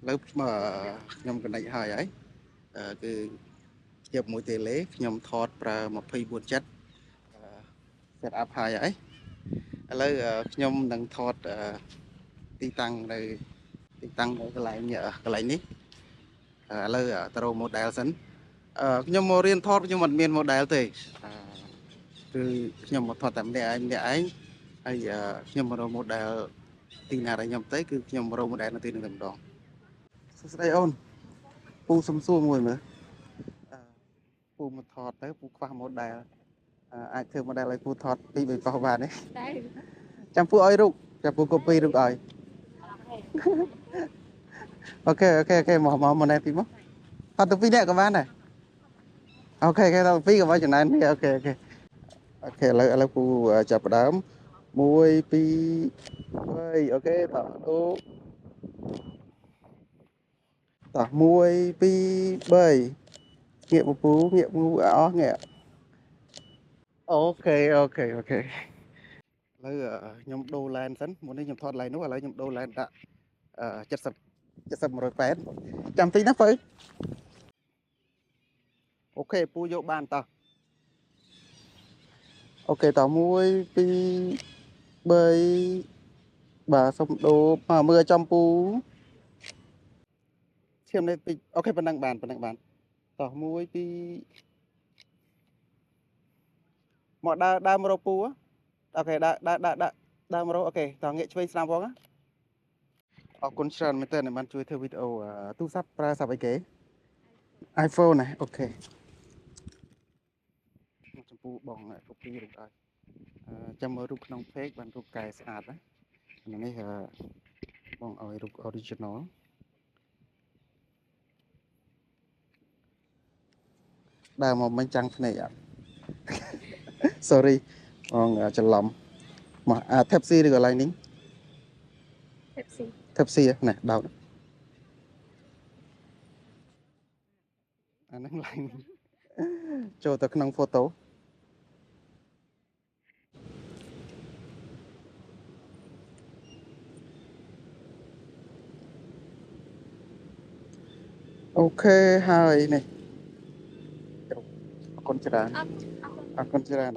lớp mà nhom cái này hay ấy cứ chụp mũi tê lế nhom thọt và một phi buồn chất set up hay ấy lấy nhom đang thọt ti tăng đây ti tăng cái lại nhở cái lại ní lấy taro model sẵn nhom mô riêng thọt nhưng mà miền model thì cứ nhom một thọt tạm để ấy hay nhom một model tin nào đây nhom tới cứ nhom một model nó tin được đòn đây ôn pu sum sum rồi nữa ពូមកថតទៅពូខ្វះ model អាចធ្វើ model ឲ្យពូថតពីបេប៉ោះបានទេចាំពូឲ្យរូបចាំពូ copy រូបឲ្យអូខេមកណែពីមកថតទៅពីរនាក់ក៏បានដែរអូខេថតពីរក៏បានចំណែននេះអូខេឥឡូវពូចាប់ផ្ដើម1 2 3អូខេតអូត1 2 3ងាកពូងាកពូអស់ងាកអូខេឥឡូវខ្ញុំដូរ lens សិនមុននេះខ្ញុំថត lens នោះឥឡូវខ្ញុំដូរ lens ដាក់70 180ចាំតិចណាបើអូខេពូយកបានតោះអូខេតោះ1 2 3បាទសុំដូរមកមើលចំពូឈាមនេះតិចអូខេប៉ុណ្ណឹងបានតោះ1 2មកដើរមករកពូអូខេដើរមករកអូខេតោះងាកឆ្វេងស្ដាំផងណាអរគុណច្រើនមែនតើបានជួយធ្វើវីដេអូទូរស័ព្ទប្រើស័ព្ទអីគេ iPhone ណាអូខេចំពោះបង copy រូបឲ្យចាំមើលរូបក្នុង page បានរូបកែស្អាតណានេះបងឲ្យរូប original ដើរមកមិនចាំងភ្នែកអត់ sorry បងច្រឡំមក Type C ឬក៏ Lightning Type C ណែដោតអាហ្នឹង Lightning ចូលទៅក្នុង photo អូខេហើយនេះអរគុណច្រើន